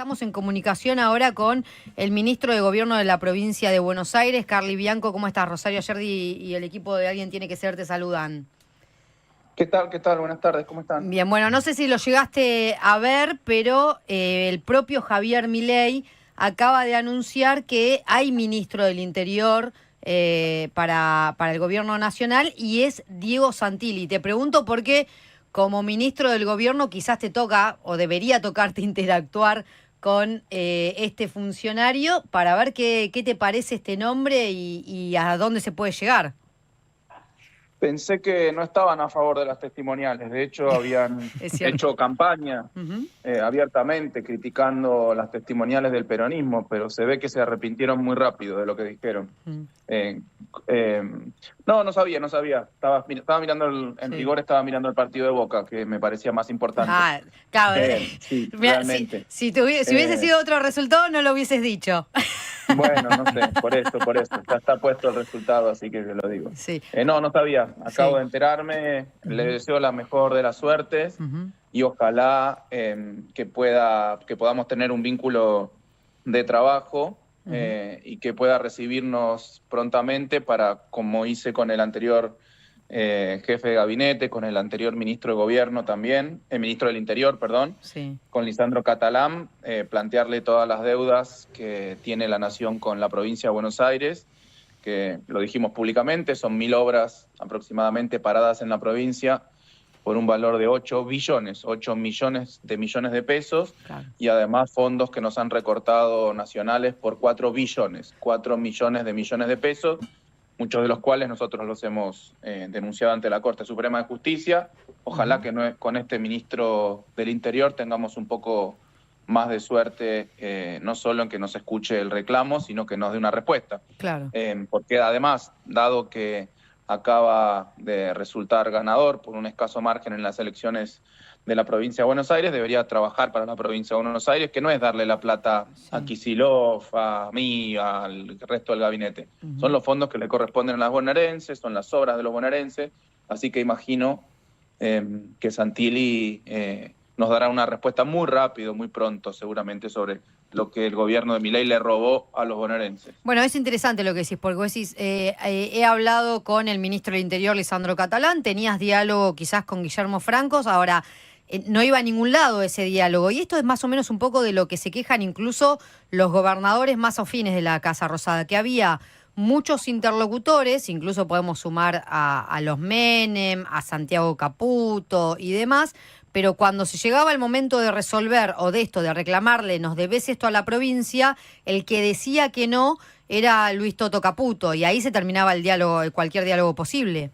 Estamos en comunicación ahora con el ministro de Gobierno de la provincia de Buenos Aires, Carly Bianco. ¿Cómo estás? Rosario Ayerdi y el equipo de Alguien Tiene que Ser te saludan. ¿Qué tal? ¿Qué tal? Buenas tardes, ¿cómo están? Bien, bueno, no sé si lo llegaste a ver, pero el propio Javier Milei acaba de anunciar que hay ministro del Interior para el Gobierno Nacional y es Diego Santilli. Te pregunto porque como ministro del Gobierno quizás te toca o debería tocarte interactuar con este funcionario para ver qué te parece este nombre y a dónde se puede llegar. Pensé que no estaban a favor de las testimoniales, de hecho habían Es cierto. hecho campaña Ujú. abiertamente criticando las testimoniales del peronismo, pero se ve que se arrepintieron muy rápido de lo que dijeron. Mm. Eh, eh, no sabía. Estaba mirando, en Sí. rigor estaba mirando el partido de Boca, que me parecía más importante. Ah, claro. Sí, Mira, realmente. si hubiese Eh, sido otro resultado, no lo hubieses dicho. Bueno, no sé, por eso. Ya está puesto el resultado, así que te lo digo. Sí, No sabía. Acabo sí. de enterarme. Le Ujú, deseo la mejor de las suertes ujú, y ojalá que podamos tener un vínculo de trabajo ujú. y que pueda recibirnos prontamente para, como hice con el anterior jefe de gabinete, con el anterior ministro de Gobierno también, el ministro del Interior, perdón, Sí. con Lisandro Catalán, plantearle todas las deudas que tiene la nación con la provincia de Buenos Aires, que lo dijimos públicamente, son 1.000 obras aproximadamente paradas en la provincia por un valor de 8 billones, 8 millones de pesos, Claro. y además fondos que nos han recortado nacionales por 4 billones, 4 millones de pesos, muchos de los cuales nosotros los hemos denunciado ante la Corte Suprema de Justicia. Ojalá Ujú. que con este ministro del Interior tengamos un poco más de suerte, no solo en que nos escuche el reclamo, sino que nos dé una respuesta. Claro. Porque además, dado que acaba de resultar ganador por un escaso margen en las elecciones de la provincia de Buenos Aires, debería trabajar para la provincia de Buenos Aires, que no es darle la plata a Sí. Kicillof, a mí, al resto del gabinete. Son Ujú. los fondos que le corresponden a las bonaerenses, son las obras de los bonaerenses, así que imagino que Santilli nos dará una respuesta muy rápido, muy pronto, seguramente, sobre lo que el gobierno de Milei le robó a los bonaerenses. Bueno, es interesante lo que decís, porque vos decís, he hablado con el ministro del Interior, Lisandro Catalán, tenías diálogo quizás con Guillermo Francos, ahora no iba a ningún lado ese diálogo, y esto es más o menos un poco de lo que se quejan incluso los gobernadores más afines de la Casa Rosada, que había muchos interlocutores, incluso podemos sumar a los Menem, a Santiago Caputo y demás, pero cuando se llegaba el momento de resolver o de esto, de reclamarle, nos debes esto a la provincia, el que decía que no era Luis Toto Caputo, y ahí se terminaba el diálogo, cualquier diálogo posible.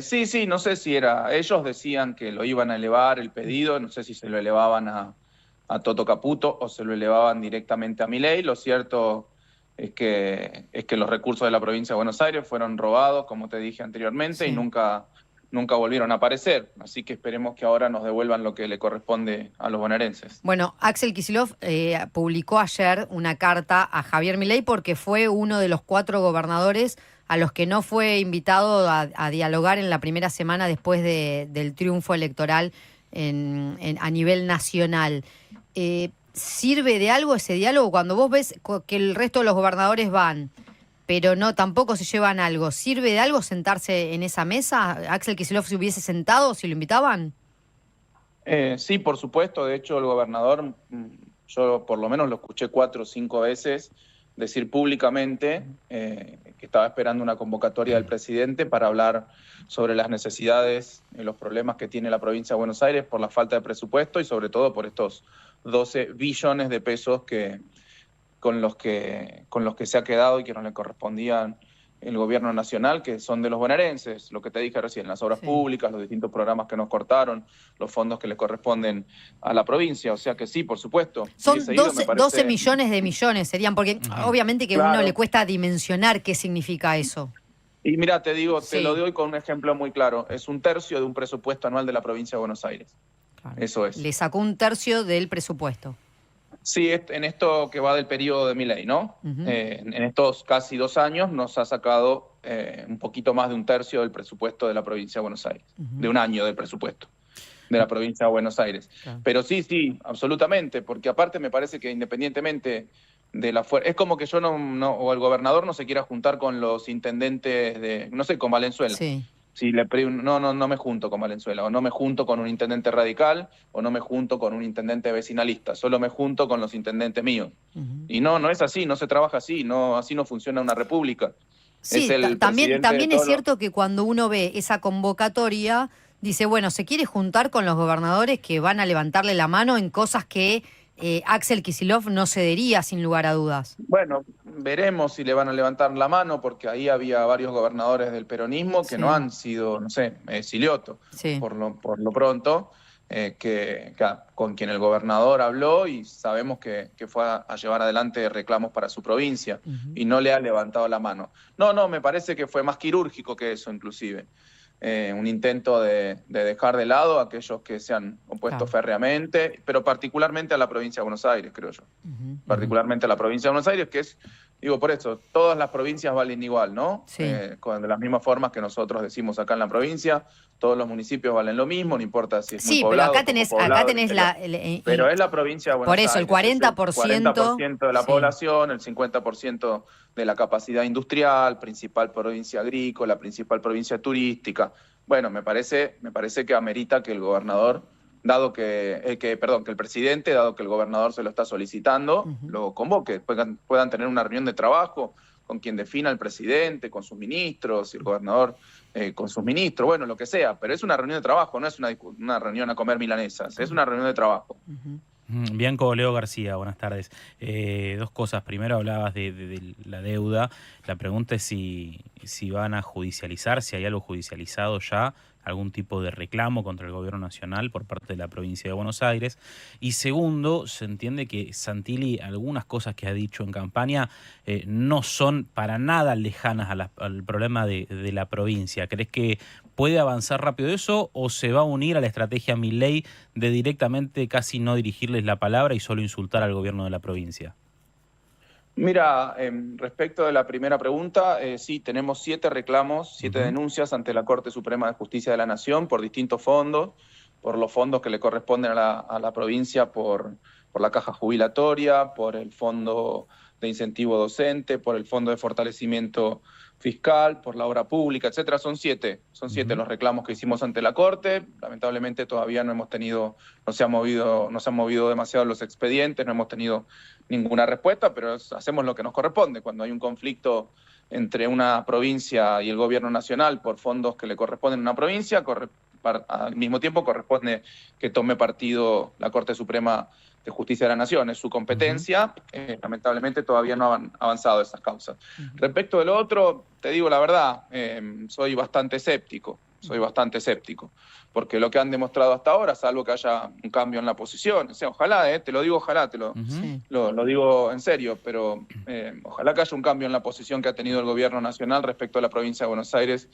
Sí, no sé si era, ellos decían que lo iban a elevar el pedido, no sé si se lo elevaban a Toto Caputo o se lo elevaban directamente a Milei. Lo cierto es que los recursos de la provincia de Buenos Aires fueron robados, como te dije anteriormente, y Sí. nunca volvieron a aparecer. Así que esperemos que ahora nos devuelvan lo que le corresponde a los bonaerenses. Bueno, Axel Kicillof publicó ayer una carta a Javier Milei porque fue uno de los 4 gobernadores a los que no fue invitado a dialogar en la primera semana después del triunfo electoral a nivel nacional. ¿Sirve de algo ese diálogo cuando vos ves que el resto de los gobernadores van, pero no tampoco se llevan algo? ¿Sirve de algo sentarse en esa mesa? ¿Axel Kicillof se hubiese sentado si lo invitaban? Sí, por supuesto. De hecho, el gobernador, yo por lo menos lo escuché 4 o 5 veces decir públicamente que estaba esperando una convocatoria del presidente para hablar sobre las necesidades y los problemas que tiene la provincia de Buenos Aires por la falta de presupuesto y sobre todo por estos 12 billones de pesos con los que se ha quedado y que no le correspondían el gobierno nacional, que son de los bonaerenses, lo que te dije recién, las obras Sí. públicas, los distintos programas que nos cortaron, los fondos que le corresponden a la provincia. O sea que sí, por supuesto, si Son hubiese ido me 12 parece millones de millones serían, porque obviamente que a uno le claro. cuesta dimensionar qué significa eso. Y mira, te digo, te lo Sí, doy con un ejemplo muy claro, es 1/3 de un presupuesto anual de la provincia de Buenos Aires. claro. Eso es. Le sacó 1/3 del presupuesto. Sí, en esto que va del periodo de Milei, ¿no? Ujú. En estos casi 2 años nos ha sacado un poquito más de 1/3 del presupuesto de la provincia de Buenos Aires, de Ujú. un año del presupuesto. de la provincia de Buenos Aires. Claro. Pero sí, absolutamente, porque aparte me parece que independientemente de la fuerza, es como que yo o el gobernador no se quiera juntar con los intendentes de, no sé, con Valenzuela. Sí. Si no me junto con Valenzuela, o no me junto con un intendente radical, o no me junto con un intendente vecinalista, solo me junto con los intendentes míos. Y no es así, no se trabaja así, así no funciona una república. Es Sí, el también, presidente de también es todos los... cierto que cuando uno ve esa convocatoria, dice, bueno, se quiere juntar con los gobernadores que van a levantarle la mano en cosas que Axel Kicillof no cedería sin lugar a dudas. Bueno, veremos si le van a levantar la mano, porque ahí había varios gobernadores del peronismo que no Sí, han sido, no sé, Silioto, sí. por lo pronto, con quien el gobernador habló y sabemos que fue a llevar adelante reclamos para su provincia y no le ha levantado la mano. No, me parece que fue más quirúrgico que eso, inclusive. Un intento de dejar de lado a aquellos que se han opuesto férreamente, pero particularmente a la provincia de Buenos Aires, creo yo. Particularmente a la provincia de Buenos Aires, que es, digo, por eso, todas las provincias valen igual, ¿no? Sí. De las mismas formas que nosotros decimos acá en la provincia, todos los municipios valen lo mismo, no importa si es muy Sí, pero poblado, acá poco tenés poblado, pero es la provincia de Buenos por eso, Aires. el 40%, 40% de la sí. población, el 50% de la capacidad industrial, principal provincia agrícola, principal provincia turística. Bueno, me parece que amerita que el gobernador, que el presidente, dado que el gobernador se lo está solicitando, lo convoque, puedan tener una reunión de trabajo con quien defina el presidente, con sus ministros, y el gobernador con sus ministros, bueno, lo que sea, pero es una reunión de trabajo, no es una reunión a comer milanesas, es una reunión de trabajo. Bianco Leo García, buenas tardes. Dos cosas. Primero hablabas de la deuda. La pregunta es si van a judicializar, si hay algo judicializado ya, algún tipo de reclamo contra el gobierno nacional por parte de la provincia de Buenos Aires. Y segundo, se entiende que Santilli, algunas cosas que ha dicho en campaña, no son para nada lejanas al problema de la provincia. ¿Crees que puede avanzar rápido eso o se va a unir a la estrategia Milei de directamente casi no dirigirles la palabra y solo insultar al gobierno de la provincia? Mira, respecto de la primera pregunta, sí, tenemos 7 reclamos, 7 denuncias ante la Corte Suprema de Justicia de la Nación por distintos fondos, por los fondos que le corresponden a la provincia por la caja jubilatoria, por el fondo de incentivo docente, por el fondo de fortalecimiento fiscal, por la obra pública, etcétera. Son 7 los reclamos que hicimos ante la Corte. Lamentablemente todavía no se han movido demasiado los expedientes, no hemos tenido ninguna respuesta, pero hacemos lo que nos corresponde. Cuando hay un conflicto entre una provincia y el gobierno nacional por fondos que le corresponden a una provincia, al mismo tiempo corresponde que tome partido la Corte Suprema de Justicia de la Nación, es su competencia. Lamentablemente todavía no han avanzado esas causas. Respecto de lo otro, te digo la verdad, soy bastante escéptico, porque lo que han demostrado hasta ahora, salvo que haya un cambio en la posición, o sea, ojalá, te lo digo, ojalá, lo digo en serio, pero ojalá que haya un cambio en la posición que ha tenido el gobierno nacional respecto a la provincia de Buenos Aires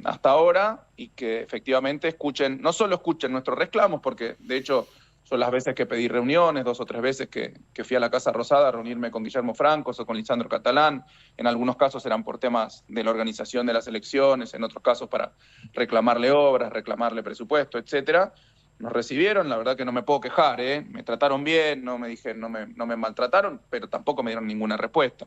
hasta ahora, y que efectivamente no solo escuchen nuestros reclamos, porque de hecho son las veces que pedí reuniones, 2 o 3 veces que fui a la Casa Rosada a reunirme con Guillermo Francos o con Lisandro Catalán. En algunos casos eran por temas de la organización de las elecciones, en otros casos para reclamarle obras, reclamarle presupuesto, etcétera. Nos recibieron, la verdad que no me puedo quejar, me trataron bien, no me maltrataron, pero tampoco me dieron ninguna respuesta.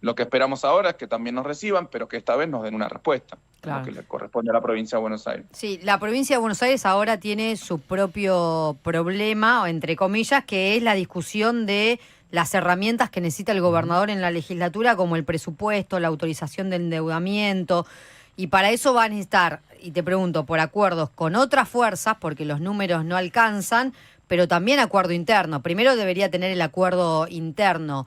Lo que esperamos ahora es que también nos reciban, pero que esta vez nos den una respuesta, claro, lo que le corresponde a la provincia de Buenos Aires. Sí, la provincia de Buenos Aires ahora tiene su propio problema, o entre comillas, que es la discusión de las herramientas que necesita el gobernador en la legislatura, como el presupuesto, la autorización de endeudamiento. Y para eso van a necesitar, y te pregunto, por acuerdos con otras fuerzas, porque los números no alcanzan, pero también acuerdo interno. Primero debería tener el acuerdo interno.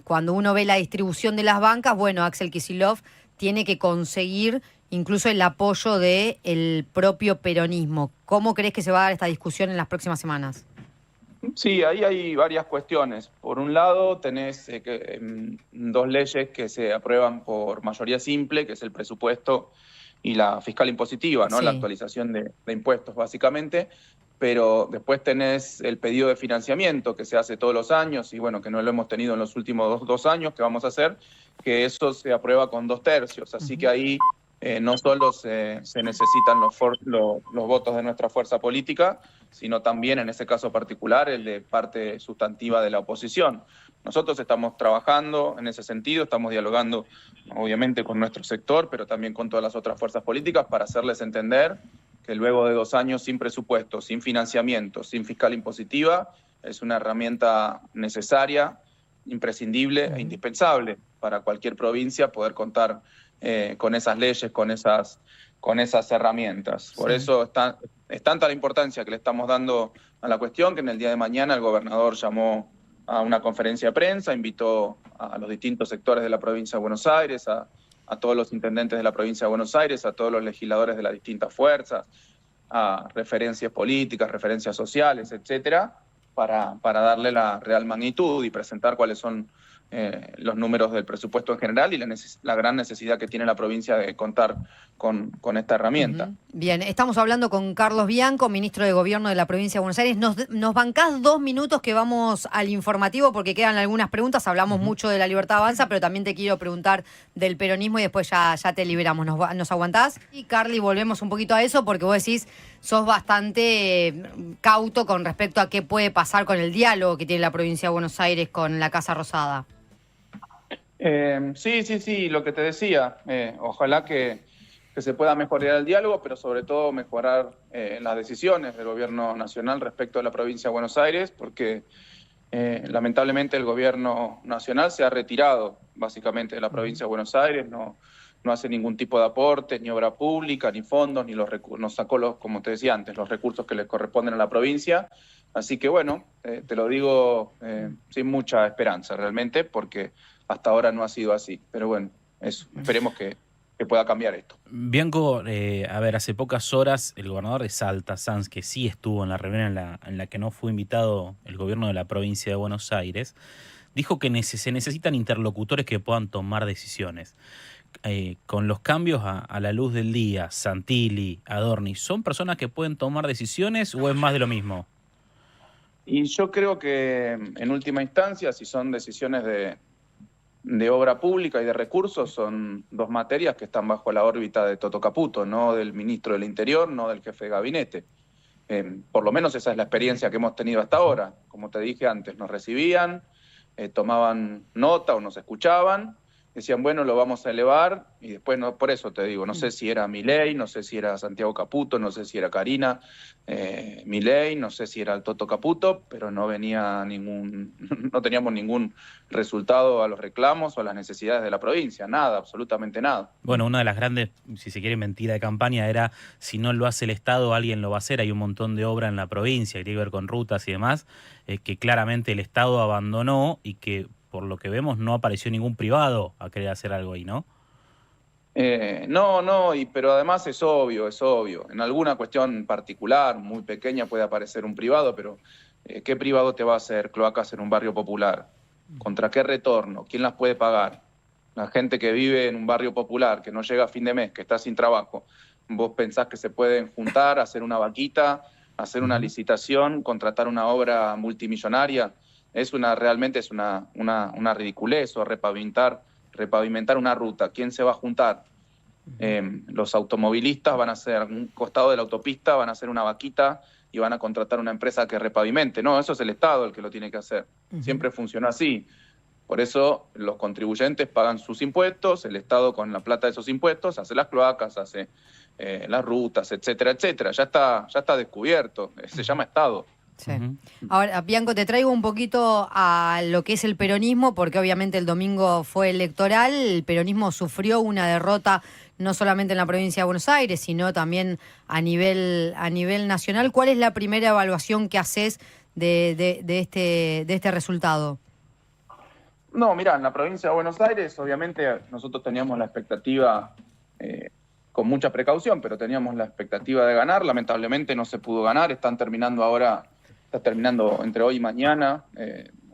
Cuando uno ve la distribución de las bancas, bueno, Axel Kicillof tiene que conseguir incluso el apoyo del propio peronismo. ¿Cómo crees que se va a dar esta discusión en las próximas semanas? Sí, ahí hay varias cuestiones. Por un lado, tenés 2 leyes que se aprueban por mayoría simple, que es el presupuesto y la fiscal impositiva, ¿no? Sí. La actualización de impuestos, básicamente. Pero después tenés el pedido de financiamiento que se hace todos los años, y bueno, que no lo hemos tenido en los últimos 2 años, que vamos a hacer, que eso se aprueba con 2 tercios. Así que ahí no solo se necesitan los votos de nuestra fuerza política, sino también, en ese caso particular, el de parte sustantiva de la oposición. Nosotros estamos trabajando en ese sentido, estamos dialogando obviamente con nuestro sector, pero también con todas las otras fuerzas políticas para hacerles entender que luego de 2 años sin presupuesto, sin financiamiento, sin fiscal impositiva, es una herramienta necesaria, imprescindible e indispensable para cualquier provincia poder contar con esas leyes, con esas herramientas. Por eso es tanta la importancia que le estamos dando a la cuestión que en el día de mañana el gobernador llamó a una conferencia de prensa, invitó a los distintos sectores de la provincia de Buenos Aires, a todos los intendentes de la provincia de Buenos Aires, a todos los legisladores de las distintas fuerzas, a referencias políticas, referencias sociales, etcétera, para darle la real magnitud y presentar cuáles son los números del presupuesto en general y la gran necesidad que tiene la provincia de contar con esta herramienta. Bien, estamos hablando con Carlos Bianco, ministro de Gobierno de la provincia de Buenos Aires. Nos bancás 2 minutos que vamos al informativo porque quedan algunas preguntas. Hablamos mucho de la Libertad Avanza, pero también te quiero preguntar del peronismo y después ya te liberamos. ¿Nos aguantás? Y Carly, volvemos un poquito a eso porque vos decís, sos bastante cauto con respecto a qué puede pasar con el diálogo que tiene la provincia de Buenos Aires con la Casa Rosada. Sí, lo que te decía, ojalá que se pueda mejorar el diálogo, pero sobre todo mejorar las decisiones del gobierno nacional respecto a la provincia de Buenos Aires, porque lamentablemente el gobierno nacional se ha retirado básicamente de la provincia de Buenos Aires, no hace ningún tipo de aporte, ni obra pública, ni fondos, ni nos sacó, como te decía antes, los recursos que les corresponden a la provincia. Así que bueno, te lo digo sin mucha esperanza realmente, porque hasta ahora no ha sido así. Pero bueno, eso, esperemos que pueda cambiar esto. Bianco, a ver, hace pocas horas el gobernador de Salta, Sanz, que sí estuvo en la reunión en la que no fue invitado el gobierno de la provincia de Buenos Aires, dijo que se necesitan interlocutores que puedan tomar decisiones. Con los cambios a la luz del día, Santilli, Adorni, ¿son personas que pueden tomar decisiones o es más de lo mismo? Y yo creo que en última instancia, si son decisiones de obra pública y de recursos, son 2 materias que están bajo la órbita de Toto Caputo, no del ministro del Interior, no del jefe de gabinete. Por lo menos esa es la experiencia que hemos tenido hasta ahora. Como te dije antes, nos recibían, tomaban nota o nos escuchaban, decían, bueno, lo vamos a elevar, y después, no, por eso te digo, no sé si era Milei, no sé si era Santiago Caputo, no sé si era Karina Milei, no sé si era el Toto Caputo, pero no teníamos ningún resultado a los reclamos o a las necesidades de la provincia, nada, absolutamente nada. Bueno, una de las grandes, si se quiere, mentira de campaña era, si no lo hace el Estado, alguien lo va a hacer. Hay un montón de obra en la provincia, que tiene que ver con rutas y demás, que claramente el Estado abandonó y que, por lo que vemos, no apareció ningún privado a querer hacer algo ahí, ¿no? Pero además es obvio. En alguna cuestión particular, muy pequeña, puede aparecer un privado, pero ¿qué privado te va a hacer cloacas en un barrio popular? ¿Contra qué retorno? ¿Quién las puede pagar? La gente que vive en un barrio popular, que no llega a fin de mes, que está sin trabajo, ¿vos pensás que se pueden juntar, hacer una vaquita, hacer una licitación, contratar una obra multimillonaria? Realmente es una ridiculez, o repavimentar una ruta. ¿Quién se va a juntar? Los automovilistas van a hacer, un costado de la autopista, van a hacer una vaquita y van a contratar una empresa que repavimente. No, eso es el Estado el que lo tiene que hacer. Siempre funcionó así. Por eso los contribuyentes pagan sus impuestos, el Estado con la plata de esos impuestos hace las cloacas, hace las rutas, etcétera, etcétera. Ya está descubierto, se llama Estado. Sí. Ahora, Bianco, te traigo un poquito a lo que es el peronismo, porque obviamente el domingo fue electoral. El peronismo sufrió una derrota no solamente en la provincia de Buenos Aires, sino también a nivel nacional. ¿Cuál es la primera evaluación que haces de este resultado? No, mirá, en la provincia de Buenos Aires, obviamente, nosotros teníamos la expectativa, con mucha precaución, pero teníamos la expectativa de ganar. Lamentablemente no se pudo ganar, está terminando entre hoy y mañana,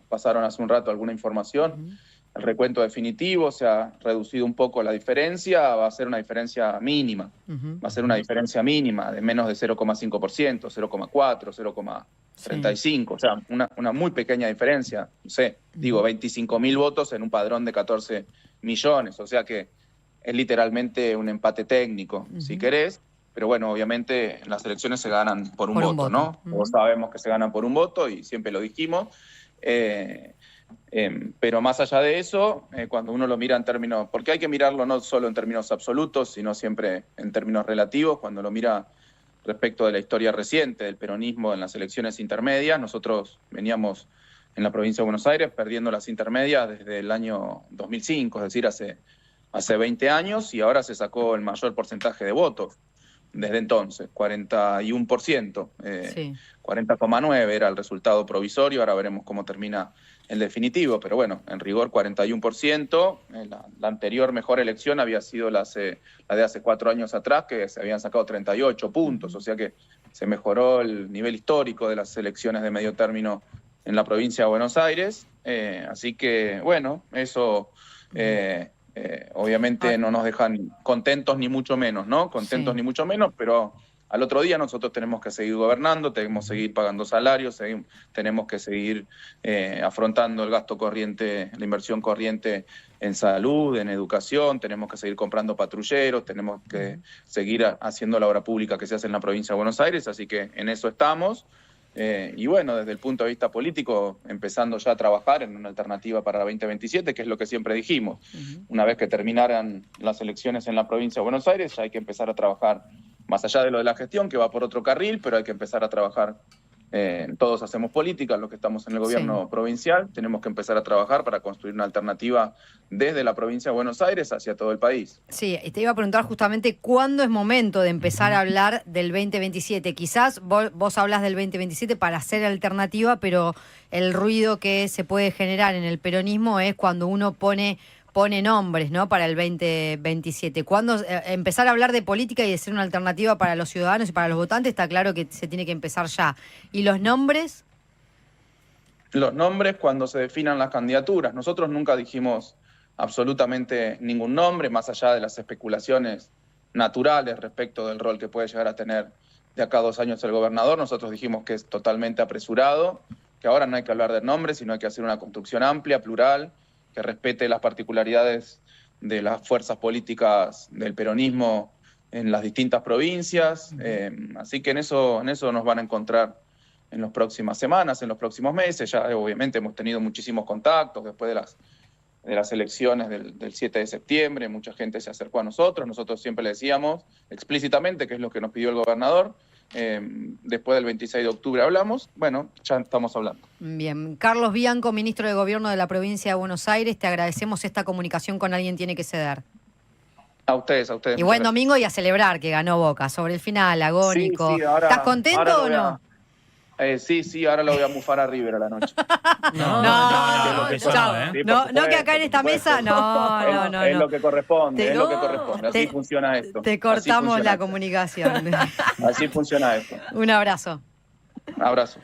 pasaron hace un rato alguna información. El recuento definitivo, se ha reducido un poco la diferencia, va a ser una diferencia mínima, va a ser una diferencia mínima de menos de 0,5%, 0,4, 0,35, o sea, una muy pequeña diferencia, no sé, digo, 25.000 votos en un padrón de 14 millones, o sea que es literalmente un empate técnico, si querés. Pero bueno, obviamente las elecciones se ganan por un voto, ¿no? Todos sabemos que se ganan por un voto y siempre lo dijimos. Pero más allá de eso, cuando uno lo mira en términos, porque hay que mirarlo no solo en términos absolutos, sino siempre en términos relativos, cuando lo mira respecto de la historia reciente del peronismo en las elecciones intermedias, nosotros veníamos en la provincia de Buenos Aires perdiendo las intermedias desde el año 2005, es decir, hace 20 años, y ahora se sacó el mayor porcentaje de votos desde entonces, 41%, 40,9% era el resultado provisorio, ahora veremos cómo termina el definitivo, pero bueno, en rigor 41%, la anterior mejor elección había sido la de hace 4 años atrás, que se habían sacado 38 puntos, o sea que se mejoró el nivel histórico de las elecciones de medio término en la provincia de Buenos Aires, así que bueno, eso obviamente no nos dejan contentos ni mucho menos, ¿no? Contentos ni mucho menos, pero al otro día nosotros tenemos que seguir gobernando, tenemos que seguir pagando salarios, tenemos que seguir afrontando el gasto corriente, la inversión corriente en salud, en educación, tenemos que seguir comprando patrulleros, tenemos que seguir haciendo la obra pública que se hace en la provincia de Buenos Aires, así que en eso estamos. Y bueno, desde el punto de vista político, empezando ya a trabajar en una alternativa para la 2027, que es lo que siempre dijimos. Una vez que terminaran las elecciones en la provincia de Buenos Aires, ya hay que empezar a trabajar más allá de lo de la gestión, que va por otro carril, pero hay que empezar a trabajar. Todos hacemos política, los que estamos en el gobierno provincial, tenemos que empezar a trabajar para construir una alternativa desde la provincia de Buenos Aires hacia todo el país. Sí, y te iba a preguntar justamente cuándo es momento de empezar a hablar del 2027. Quizás vos hablas del 2027 para hacer alternativa, pero el ruido que se puede generar en el peronismo es cuando uno pone nombres, ¿no? Para el 2027. Cuando empezar a hablar de política y de ser una alternativa para los ciudadanos y para los votantes, está claro que se tiene que empezar ya. ¿Y los nombres? Los nombres cuando se definan las candidaturas. Nosotros nunca dijimos absolutamente ningún nombre, más allá de las especulaciones naturales respecto del rol que puede llegar a tener de acá a 2 años el gobernador. Nosotros dijimos que es totalmente apresurado, que ahora no hay que hablar de nombres, sino hay que hacer una construcción amplia, plural, que respete las particularidades de las fuerzas políticas del peronismo en las distintas provincias. Así que en eso nos van a encontrar en las próximas semanas, en los próximos meses. Ya obviamente hemos tenido muchísimos contactos después de las elecciones del 7 de septiembre. Mucha gente se acercó a nosotros. Nosotros siempre le decíamos explícitamente, que es lo que nos pidió el gobernador. Después del 26 de octubre hablamos, bueno, ya estamos hablando. Bien, Carlos Bianco, ministro de Gobierno de la provincia de Buenos Aires, te agradecemos esta comunicación con Alguien Tiene que Ceder. A ustedes. Y buen domingo y a celebrar que ganó Boca, sobre el final, agónico. Sí, ahora, ¿estás contento o no? Sí, ahora lo voy a mufar a River a la noche. No, que acá en esta mesa, no. Es lo que corresponde, así funciona esto. Te cortamos la comunicación. Así funciona esto. Un abrazo. Un abrazo.